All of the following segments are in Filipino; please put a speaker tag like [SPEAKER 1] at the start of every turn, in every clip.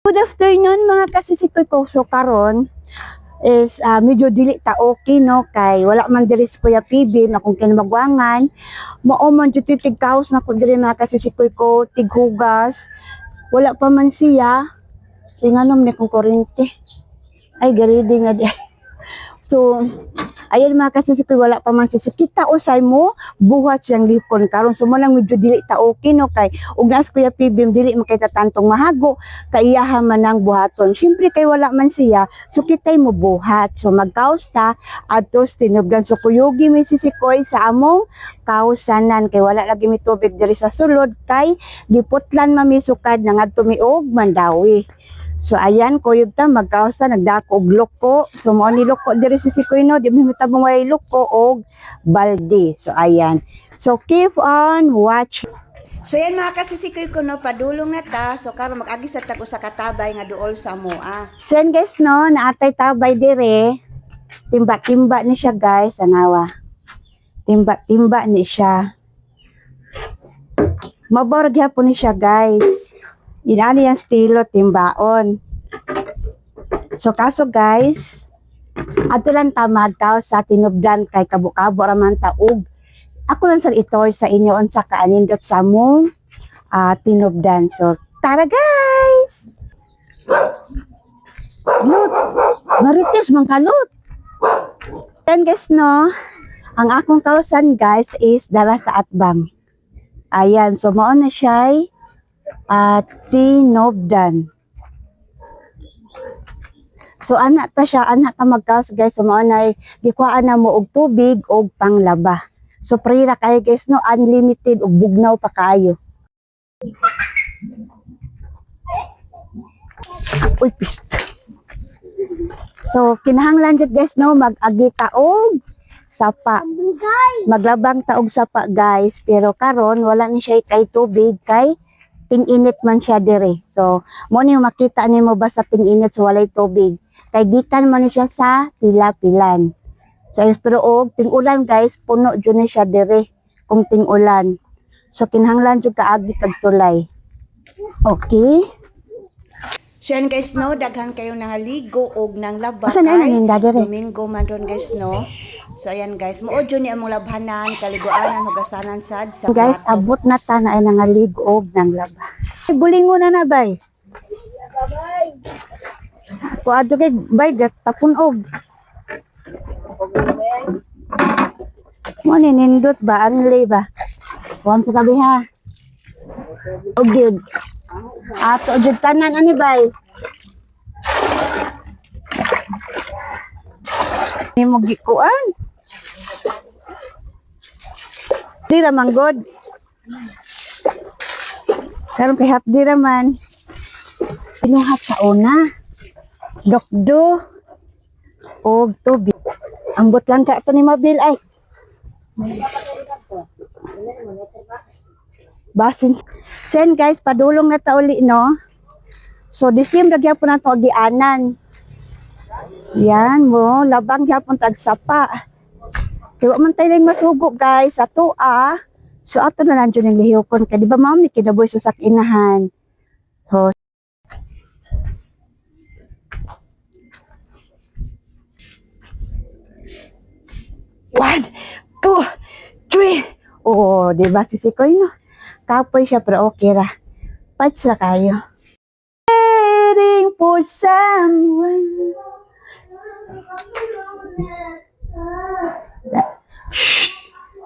[SPEAKER 1] Good afternoon mga kasisikoy ko. So karon is medyo dili ta okay no kay wala man diri sa Kuya PB na kung kinamagwangan mao man jud tig kaos na ko diri mga kasisikoy ko tighugas wala pa man siya tinganom ni kong kuryente ay garidi nga di. So ayun mga kasisikoy wala pa man siya. So, kita usay mo buhat siyang lipon karon so mo lang medyo dili ta okay no kay ug nas Kuya PB dili makita tantong mahago kay iyaha man ang buhaton. Syempre kay wala man siya so kitay mo buhat. So magkaos ta adtos tinubdan so kuyogi mi sisikoy sa among kausanan kay wala lagi mi tubig diri sa sulod kay giputlan mamisukad nangadto mi og Mandawi. So ayan kuyog ta magkaos ta nagdako og loko. So mo ni loko diri sisikoy no di mi mitabong way loko og balde. So ayan. So keep on watching.
[SPEAKER 2] So yan mga kasisikoy ko no, padulong na ta. So karon mag-agi sa tag usa ka tabay nga duol sa moa.
[SPEAKER 1] So yan guys no, naatay tabay dire. Timba-timba ni siya guys, anawa. Timba-timba ni siya. Maborg hapon ni siya guys. Inani yung estilo timbaon. So kaso guys, ato lang ta magkaos sa tinubdan kay kabo-kabo raman ta ug ako lang sa ito sa inyo unsa ka anindot sa mong tinubdan. So tara guys. Lut, marites man kalut. Then guys no, ang akong kausan guys is dala sa atbang. Ayan, so mao na siya tinubdan. So anak ta siya, anak ta magkaos guys, so mao na gikuhaan na mo og tubig og panglaba. So prira kayo guys no, unlimited og bugnaw pa kayo. Uy, pist. So kinahanglan jud guys no, mag-agi ta og sapa. Maglabang ta og sapa guys, pero karon wala ni siya kay tubig kay ting-init man siya dire. So mo ni makita nimo ba sa ting-init so walay tubig. Kay gikan man siya sa pila-pilan. So pero og ting-ulan guys, puno jud ni siya dire kung ting-ulan. So kinahanglan jud kaagi pagtulay. Okay?
[SPEAKER 2] So yan guys no, daghan kayo nangaligo og nang laba
[SPEAKER 1] Asa na
[SPEAKER 2] kay
[SPEAKER 1] naninda dire?
[SPEAKER 2] Domingo man ron guys no. So ayan guys, mao jud ni among labhanan, kaliguanan, hugasanan sad sa
[SPEAKER 1] Guys,
[SPEAKER 2] kwarto.
[SPEAKER 1] abot na ta na ay nangaligob ng laba. Ay, bulingon na na bay. Kuadto kay bay gat tapunog. Mo ni nindot ba anli ba? Wan sa tabi ha. Og gyud. Ato jud tanan ani bay. Ni mo gikuan. Di raman god. Karon kay hapdi raman. Pinuhat sa una. Dokdo. Og tubig. Ambot lang ka ito ni Mabil ay. Basin. So yan guys, padulong na ta uli no. So December gyapon na to dianan. Yan mo, labang gyapon tag sapa. Kaya man tayo lang masugo guys, ato So ato na lang dyan yung lihokon. Kaya di ba ma'am, ni kinaboy sa inahan. So, one, two, three. Oh, di ba sisikoy no? Kapoy siya pero okay ra. Patch na kayo. Waiting for someone.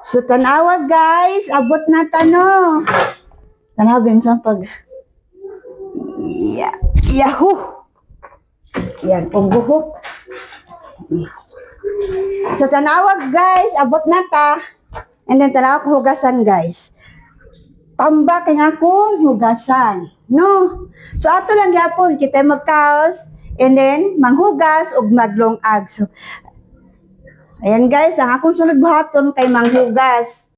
[SPEAKER 1] So tanawa guys, abot na tano. Tanawin sa pag Yahoo! Yan, pagbuhok. So tanawag guys, abot na ta. And then tanawag hugasan guys. Pambak nga ko hugasan. No? So ato lang yapon, kita magkaos. And then, manghugas o maglongag. So, ayan guys, ang akong sunod buhaton kay manghugas.